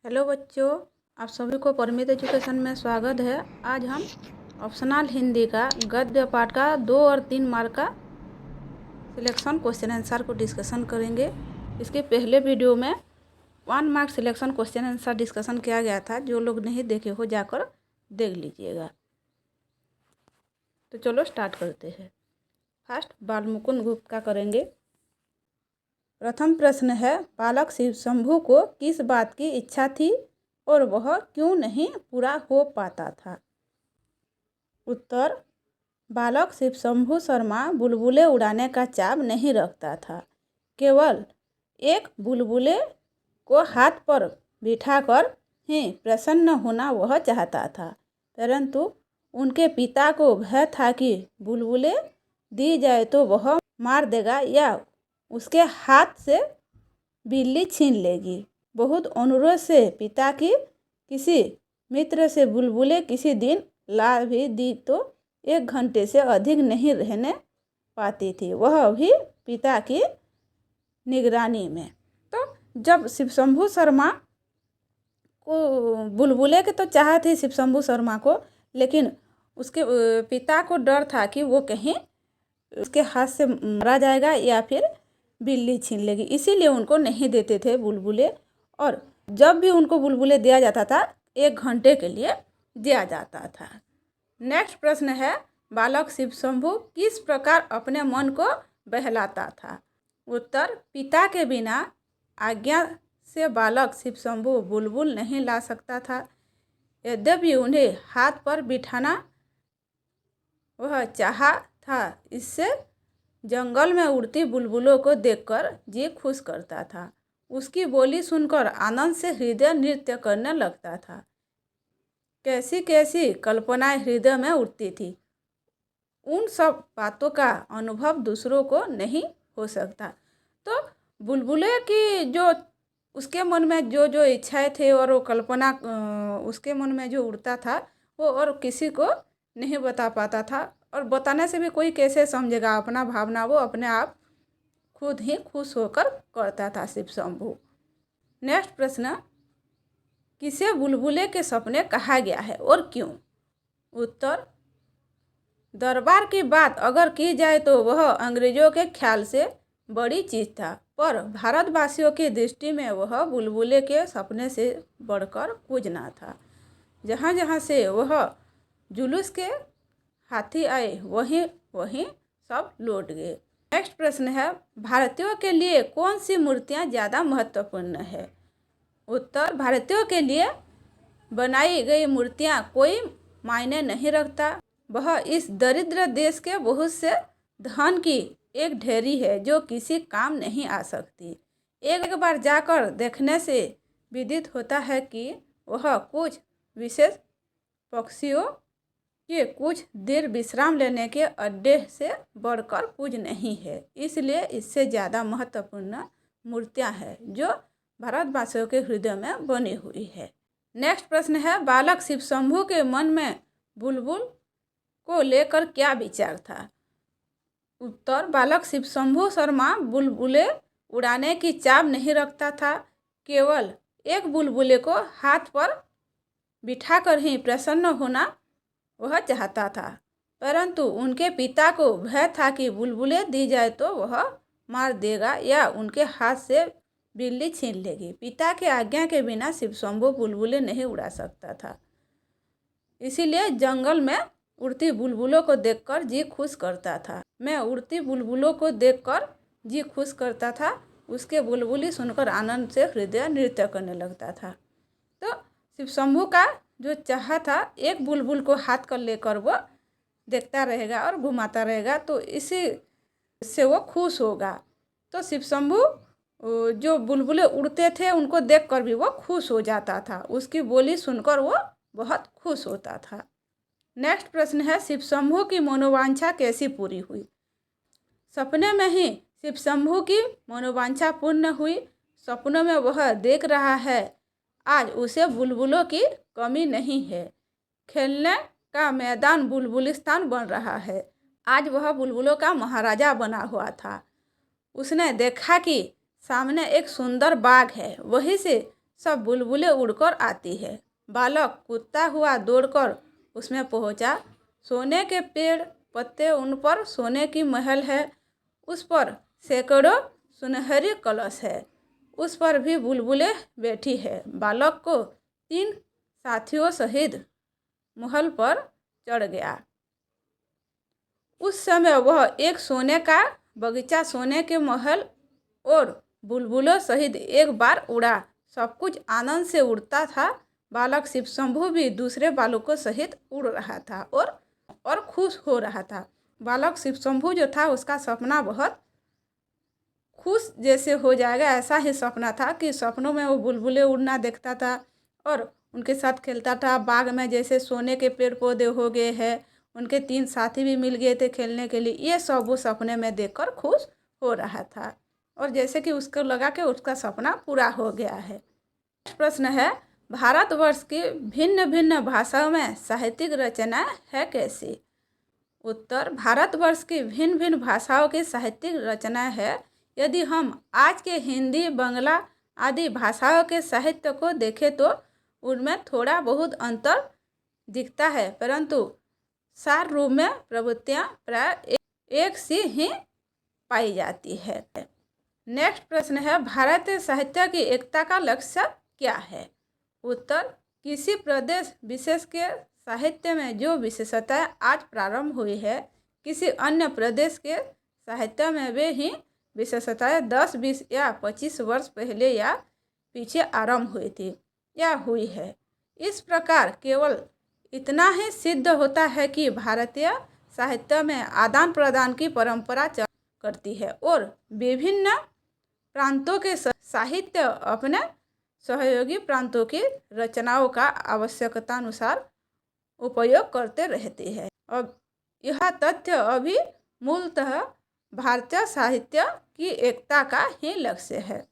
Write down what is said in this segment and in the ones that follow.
Hello बच्चों, आप सभी को परमित एजुकेशन में स्वागत है। आज हम ऑप्शनल हिंदी का गद्य पाठ का 2 और 3 मार्क का सिलेक्शन क्वेश्चन आंसर को डिस्कशन करेंगे। इसके पहले वीडियो में 1 mark selection question answer discussion किया गया था। जो लोग नहीं देखे हो जाकर देख लीजिएगा। तो चलो स्टार्ट करते हैं। फर्स्ट बालमुकुंद गुप्त का करेंगे। प्रथम प्रश्न है, बालक शिव शंभू को किस बात की इच्छा थी और वह क्यों नहीं पूरा हो पाता था? उत्तर, बालक शिव शंभू शर्मा बुलबुले उड़ाने का चाव नहीं रखता था। केवल एक बुलबुले को हाथ पर बिठाकर ही प्रसन्न होना वह चाहता था, परंतु उनके पिता को भय था कि बुलबुले दी जाए तो वह मार देगा या उसके हाथ से बिल्ली छीन लेगी। बहुत अनुरोध से पिता की किसी मित्र से बुलबुले किसी दिन ला भी दी तो 1 घंटे से अधिक नहीं रहने पाती थी, वह भी पिता की निगरानी में। तो जब शिव शंभू शर्मा को बुलबुले के तो चाह थी शिव शंभू शर्मा को, लेकिन उसके पिता को डर था कि वो कहीं उसके हाथ से मारा जाएगा या फिर बिल्ली छीन लेगी, इसीलिए उनको नहीं देते थे बुलबुले। और जब भी उनको बुलबुले दिया जाता था 1 घंटे के लिए दिया जाता था। नेक्स्ट प्रश्न है, बालक शिव शंभू किस प्रकार अपने मन को बहलाता था? उत्तर, पिता के बिना आज्ञा से बालक शिव शंभू बुलबुल नहीं ला सकता था। यद्यपि उन्हें हाथ पर बिठाना वह चाहा था, इससे जंगल में उड़ती बुलबुलों को देखकर जी खुश करता था। उसकी बोली सुनकर आनंद से हृदय नृत्य करने लगता था। कैसी कैसी कल्पनाएं हृदय में उठती थी, उन सब बातों का अनुभव दूसरों को नहीं हो सकता। तो बुलबुले की जो उसके मन में जो जो इच्छाएं थे और वो कल्पना उसके मन में जो उड़ता था, वो और किसी को नहीं बता पाता था। और बताने से भी कोई कैसे समझेगा अपना भावना, वो अपने आप खुद ही खुश होकर करता था शिव शंभू। नेक्स्ट प्रश्न, किसे बुलबुले के सपने कहा गया है और क्यों? उत्तर, दरबार की बात अगर की जाए तो वह अंग्रेजों के ख्याल से बड़ी चीज़ था, पर भारतवासियों की दृष्टि में वह बुलबुले के सपने से बढ़कर कुछ ना था। जहाँ जहाँ से वह जुलूस के हाथी आए वहीं वहीं सब लौट गए। नेक्स्ट प्रश्न है, भारतीयों के लिए कौन सी मूर्तियाँ ज़्यादा महत्वपूर्ण है? उत्तर, भारतीयों के लिए बनाई गई मूर्तियाँ कोई मायने नहीं रखता। वह इस दरिद्र देश के बहुत से धन की एक ढेरी है जो किसी काम नहीं आ सकती। एक बार जाकर देखने से विदित होता है कि वह कुछ विशेष पक्षियों कि कुछ देर विश्राम लेने के अड्डे से बढ़कर कुछ नहीं है, इसलिए इससे ज़्यादा महत्वपूर्ण मूर्तियां हैं जो भारतवासियों के हृदय में बनी हुई है। नेक्स्ट प्रश्न है, बालक शिव शंभू के मन में बुलबुल को लेकर क्या विचार था? उत्तर, बालक शिव शंभू शर्मा बुलबुले उड़ाने की चाव नहीं रखता था। केवल एक बुलबुले को हाथ पर बिठाकर ही प्रसन्न होना वह चाहता था, परंतु उनके पिता को भय था कि बुलबुले दी जाए तो वह मार देगा या उनके हाथ से बिल्ली छीन लेगी। पिता के आज्ञा के बिना शिव शंभू बुलबुले नहीं उड़ा सकता था, इसीलिए जंगल में उड़ती बुलबुलों को देखकर जी खुश करता था। मैं उड़ती बुलबुलों को देखकर जी खुश करता था, उसके बुलबुली सुनकर आनंद से हृदय नृत्य करने लगता था। तो शिव शंभू का जो चाह था, एक बुलबुल को हाथ कर लेकर वो देखता रहेगा और घुमाता रहेगा, तो इसी से वो खुश होगा। तो शिव शंभू जो बुलबुले उड़ते थे उनको देखकर भी वो खुश हो जाता था, उसकी बोली सुनकर वो बहुत खुश होता था। नेक्स्ट प्रश्न है, शिव शंभू की मनोवांछा कैसी पूरी हुई? सपने में ही शिव शंभू की मनोवांछा पूर्ण हुई। सपनों में वह देख रहा है आज उसे बुलबुलों की कमी नहीं है। खेलने का मैदान बुलबुलिस्तान बन रहा है। आज वह बुलबुलों का महाराजा बना हुआ था। उसने देखा कि सामने एक सुंदर बाग है, वहीं से सब बुलबुलें उड़कर आती है। बालक कूदता हुआ दौड़कर उसमें पहुंचा। सोने के पेड़ पत्ते, उन पर सोने की महल है, उस पर सैकड़ों सुनहरी कलश है, उस पर भी बुलबुलें बैठी है। बालक को 3 साथियों सहित महल पर चढ़ गया। उस समय वह एक सोने का बगीचा, सोने के महल और बुलबुलों सहित एक बार उड़ा। सब कुछ आनंद से उड़ता था। बालक शिव शंभु भी दूसरे बालकों सहित उड़ रहा था और खुश हो रहा था। बालक शिव शंभु जो था उसका सपना बहुत खुश जैसे हो जाएगा, ऐसा ही सपना था कि सपनों में वो बुलबुलें उड़ना देखता था और उनके साथ खेलता था। बाग में जैसे सोने के पेड़ पौधे हो गए हैं, उनके 3 साथी भी मिल गए थे खेलने के लिए, ये सब वो सपने में देखकर खुश हो रहा था और जैसे कि उसको लगा कि उसका सपना पूरा हो गया है। प्रश्न है, भारतवर्ष की भिन्न भिन्न भाषाओं में साहित्यिक रचना है कैसी? उत्तर, भारतवर्ष की भिन्न भिन्न भाषाओं की साहित्यिक रचना है। यदि हम आज के हिंदी, बांग्ला आदि भाषाओं के साहित्य को देखें तो उनमें थोड़ा बहुत अंतर दिखता है, परंतु सार रूप में प्रवृत्तियाँ प्राय एक सी ही पाई जाती है। नेक्स्ट प्रश्न है, भारतीय साहित्य की एकता का लक्ष्य क्या है? उत्तर, किसी प्रदेश विशेष के साहित्य में जो विशेषताएं आज प्रारंभ हुई है, किसी अन्य प्रदेश के साहित्य में वे ही विशेषताएं 10, 20 या 25 वर्ष पहले या पीछे आरंभ हुई थी या हुई है। इस प्रकार केवल इतना ही सिद्ध होता है कि भारतीय साहित्य में आदान प्रदान की परंपरा चल करती है और विभिन्न प्रांतों के साहित्य अपने सहयोगी प्रांतों की रचनाओं का आवश्यकता अनुसार उपयोग करते रहते हैं। अब यह तथ्य अभी मूलतः भारतीय साहित्य की एकता का ही लक्ष्य है।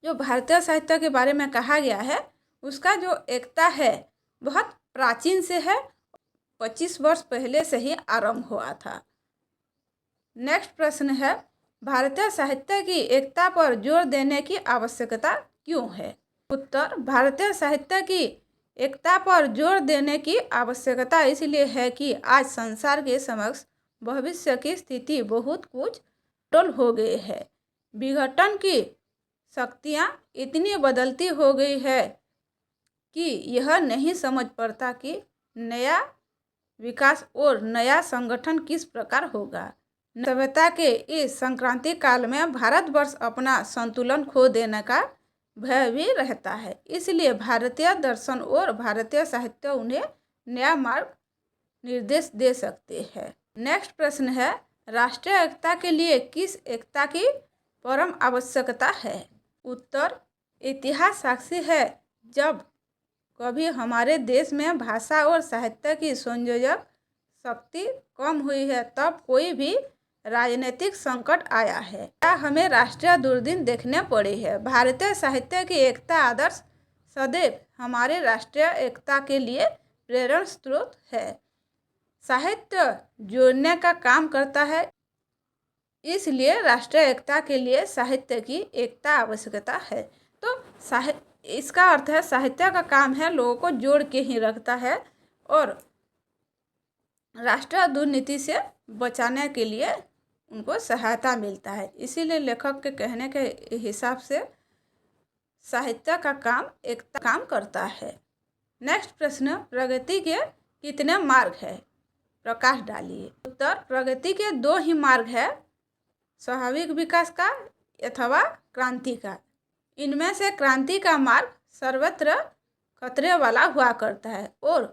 जो भारतीय साहित्य के बारे में कहा गया है उसका जो एकता है बहुत प्राचीन से है, 25 वर्ष पहले से ही आरंभ हुआ था। नेक्स्ट प्रश्न है, भारतीय साहित्य की एकता पर जोर देने की आवश्यकता क्यों है? उत्तर, भारतीय साहित्य की एकता पर जोर देने की आवश्यकता इसलिए है कि आज संसार के समक्ष भविष्य की स्थिति बहुत कुछ टोल हो गई है। विघटन की शक्तियाँ इतनी बदलती हो गई है कि यह नहीं समझ पड़ता कि नया विकास और नया संगठन किस प्रकार होगा। सभ्यता के इस संक्रांति काल में भारतवर्ष अपना संतुलन खो देने का भय भी रहता है। इसलिए भारतीय दर्शन और भारतीय साहित्य उन्हें नया मार्ग निर्देश दे सकते हैं। नेक्स्ट प्रश्न है, राष्ट्रीय एकता के लिए किस एकता की परम आवश्यकता है? उत्तर, इतिहास साक्षी है जब कभी हमारे देश में भाषा और साहित्य की संयोजक शक्ति कम हुई है तब कोई भी राजनीतिक संकट आया है या हमें राष्ट्रीय दुर्दिन देखने पड़े हैं। भारतीय साहित्य की एकता आदर्श सदैव हमारे राष्ट्रीय एकता के लिए प्रेरणा स्रोत है। साहित्य जोड़ने का काम करता है, इसलिए राष्ट्रीय एकता के लिए साहित्य की एकता आवश्यकता है। तो इसका अर्थ है साहित्य का काम है लोगों को जोड़ के ही रखता है और राष्ट्रीय दुर्नीति से बचाने के लिए उनको सहायता मिलता है। इसीलिए लेखक के कहने के हिसाब से साहित्य का काम एकता काम करता है। नेक्स्ट प्रश्न, प्रगति के कितने मार्ग है? प्रकाश डालिए। उत्तर, प्रगति के 2 ही मार्ग है, स्वाभाविक विकास का अथवा क्रांति का। इनमें से क्रांति का मार्ग सर्वत्र खतरे वाला हुआ करता है और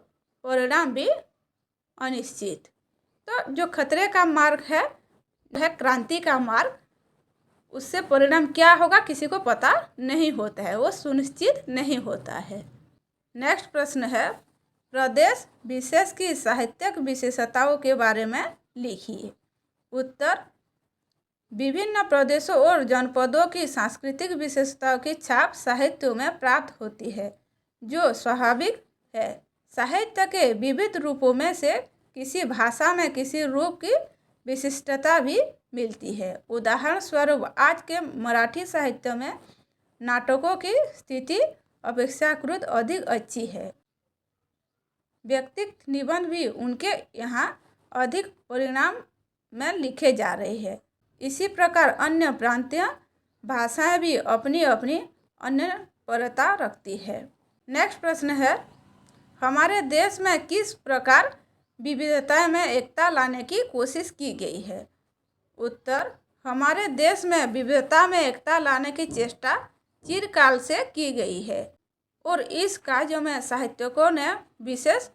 परिणाम भी अनिश्चित। तो जो खतरे का मार्ग है वह क्रांति का मार्ग, उससे परिणाम क्या होगा किसी को पता नहीं होता है, वो सुनिश्चित नहीं होता है। नेक्स्ट प्रश्न है, प्रदेश विशेष की साहित्यिक विशेषताओं के बारे में लिखिए। उत्तर, विभिन्न प्रदेशों और जनपदों की सांस्कृतिक विशेषताओं की छाप साहित्य में प्राप्त होती है जो स्वाभाविक है। साहित्य के विविध रूपों में से किसी भाषा में किसी रूप की विशिष्टता भी मिलती है। उदाहरण स्वरूप आज के मराठी साहित्य में नाटकों की स्थिति अपेक्षाकृत अधिक अच्छी है। व्यक्तित्व निबंध भी उनके यहाँ अधिक परिणाम में लिखे जा रहे हैं। इसी प्रकार अन्य प्रांतीय भाषाएं भी अपनी अपनी अन्यपरता रखती है। नेक्स्ट प्रश्न है, हमारे देश में किस प्रकार विविधता में एकता लाने की कोशिश की गई है? उत्तर, हमारे देश में विविधता में एकता लाने की चेष्टा चिरकाल से की गई है और इस कार्य में साहित्यकों ने विशेष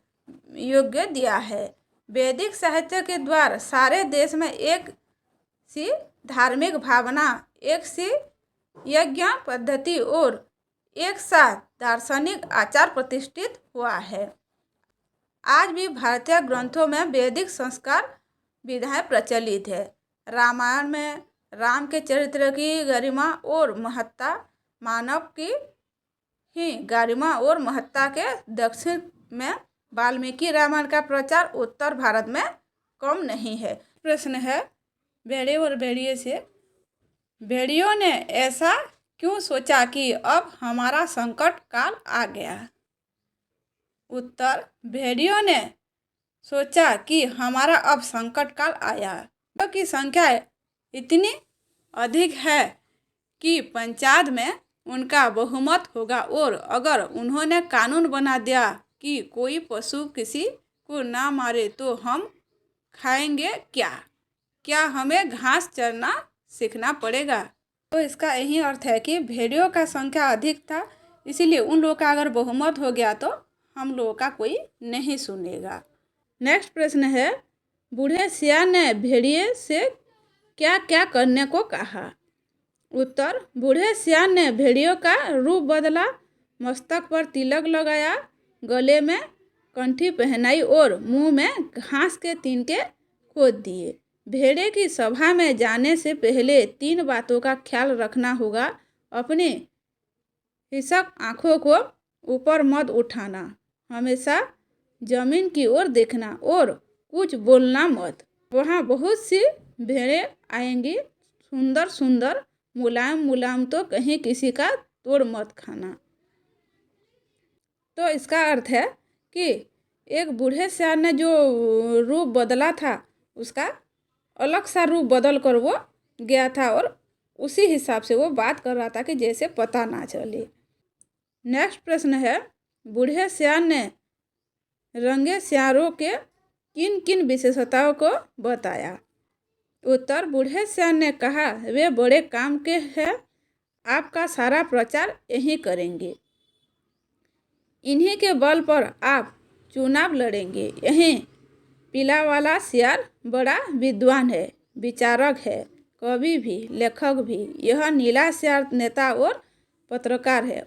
योग्य दिया है। वैदिक साहित्य के द्वारा सारे देश में एक सी धार्मिक भावना, एक सी यज्ञ पद्धति और एक साथ दार्शनिक आचार प्रतिष्ठित हुआ है। आज भी भारतीय ग्रंथों में वैदिक संस्कार विधाएं प्रचलित है। रामायण में राम के चरित्र की गरिमा और महत्ता, मानव की ही गरिमा और महत्ता के दक्षिण में वाल्मीकि रामायण का प्रचार उत्तर भारत में कम नहीं है। प्रश्न है, भेड़िए और भेड़िए से, भेड़ियों ने ऐसा क्यों सोचा कि अब हमारा संकट काल आ गया? उत्तर, भेड़ियों ने सोचा कि हमारा अब संकट काल आया, की संख्या इतनी अधिक है कि पंचायत में उनका बहुमत होगा और अगर उन्होंने कानून बना दिया कि कोई पशु किसी को ना मारे तो हम खाएंगे क्या हमें घास चरना सीखना पड़ेगा? तो इसका यही अर्थ है कि भेड़ियों का संख्या अधिक था, इसीलिए उन लोगों का अगर बहुमत हो गया तो हम लोगों का कोई नहीं सुनेगा। नेक्स्ट प्रश्न है, बूढ़े सियार ने भेड़िए से क्या क्या करने को कहा? उत्तर, बूढ़े सियार ने भेड़ियों का रूप बदला, मस्तक पर तिलक लगाया, गले में कंठी पहनाई और मुंह में घास के तिनके खोद दिए। भेड़े की सभा में जाने से पहले 3 बातों का ख्याल रखना होगा। अपनी हिसक आँखों को ऊपर मत उठाना, हमेशा जमीन की ओर देखना और कुछ बोलना मत। वहाँ बहुत सी भेड़ें आएंगी, सुंदर सुंदर, मुलायम मुलायम, तो कहीं किसी का तोड़ मत खाना। तो इसका अर्थ है कि एक बूढ़े सियार ने जो रूप बदला था उसका अलग सा रूप बदल कर वो गया था और उसी हिसाब से वो बात कर रहा था कि जैसे पता ना चले। नेक्स्ट प्रश्न है, बूढ़े सियार ने रंगे सियारों के किन किन विशेषताओं को बताया? उत्तर, बूढ़े सियार ने कहा, वे बड़े काम के हैं, आपका सारा प्रचार यही करेंगे, इन्हीं के बल पर आप चुनाव लड़ेंगे। यही पीला वाला सियार बड़ा विद्वान है, विचारक है, कवि भी, लेखक भी। यह नीला सियार नेता और पत्रकार है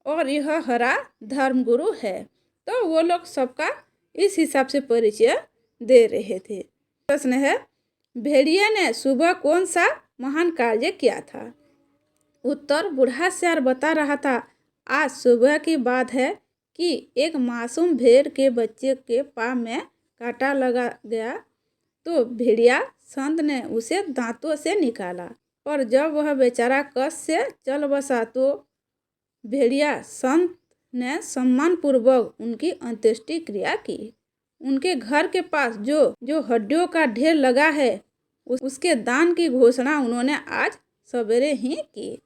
और यह हरा धर्मगुरु है। तो वो लोग सबका इस हिसाब से परिचय दे रहे थे। प्रश्न है, भेड़िए ने सुबह कौन सा महान कार्य किया था? उत्तर, बूढ़ा सियार बता रहा था, आज सुबह की बात है कि एक मासूम भेड़ के बच्चे के पाँव में कांटा लगा गया तो भेड़िया संत ने उसे दांतों से निकाला, पर जब वह बेचारा कष्ट से चल बसा तो भेड़िया संत ने सम्मानपूर्वक उनकी अंत्येष्टि क्रिया की। उनके घर के पास जो हड्डियों का ढेर लगा है उसके दान की घोषणा उन्होंने आज सवेरे ही की।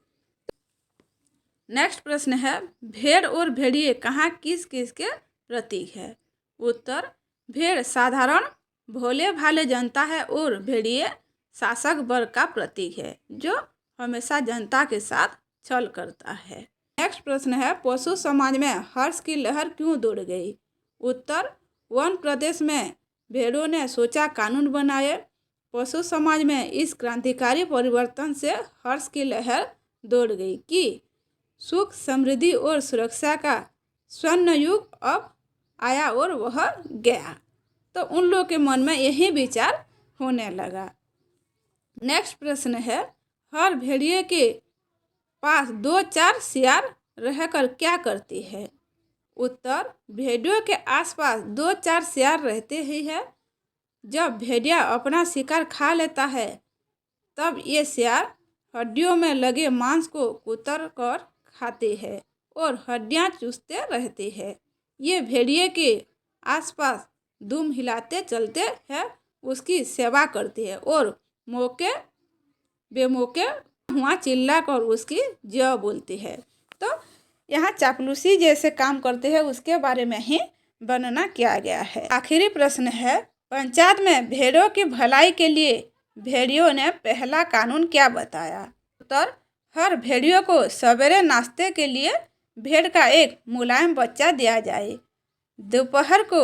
नेक्स्ट प्रश्न है, भेड़ और भेड़िए कहाँ किस किस के प्रतीक है? उत्तर, भेड़ साधारण भोले भाले जनता है और भेड़िए शासक वर्ग का प्रतीक है जो हमेशा जनता के साथ छल करता है। नेक्स्ट प्रश्न है, पशु समाज में हर्ष की लहर क्यों दौड़ गई? उत्तर, वन प्रदेश में भेड़ों ने सोचा कानून बनाए। पशु समाज में इस क्रांतिकारी परिवर्तन से हर्ष की लहर दौड़ गई कि सुख, समृद्धि और सुरक्षा का स्वर्ण युग अब आया और वह गया। तो उन लोगों के मन में यही विचार होने लगा। नेक्स्ट प्रश्न है, हर भेड़िए के पास 2-4 सियार रहकर क्या करती है? उत्तर, भेड़ियों के आसपास 2-4 सियार रहते ही है। जब भेड़िया अपना शिकार खा लेता है तब ये सियार हड्डियों में लगे मांस को कुतर कर खाते हैं और हड्डियां चूसते रहते हैं। ये भेड़िए के आसपास दुम हिलाते चलते हैं, उसकी सेवा करते हैं और मौके बेमौके हुआ चिल्ला कर उसकी जय बोलते हैं। तो यहाँ चापलूसी जैसे काम करते हैं उसके बारे में ही वर्णना किया गया है। आखिरी प्रश्न है, पंचायत में भेड़ों की भलाई के लिए भेड़ियों ने पहला कानून क्या बताया? उत्तर, हर भेड़ियों को सवेरे नाश्ते के लिए भेड़ का एक मुलायम बच्चा दिया जाए। दोपहर को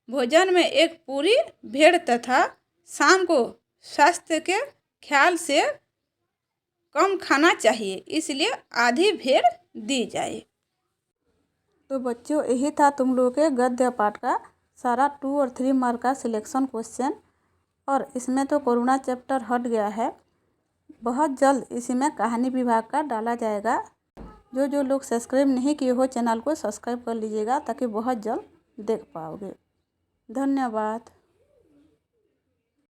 भोजन में एक पूरी भेड़ तथा शाम को स्वास्थ्य के ख्याल से कम खाना चाहिए, इसलिए आधी भेड़ दी जाए। तो बच्चों, यही था तुम लोगों के गद्य पाठ का सारा 2 और 3 मार्क का सिलेक्शन क्वेश्चन। और इसमें तो कोरोना चैप्टर हट गया है। बहुत जल्द इसी में कहानी विभाग का डाला जाएगा। जो लोग सब्सक्राइब नहीं किए हो चैनल को सब्सक्राइब कर लीजिएगा ताकि बहुत जल्द देख पाओगे। धन्यवाद।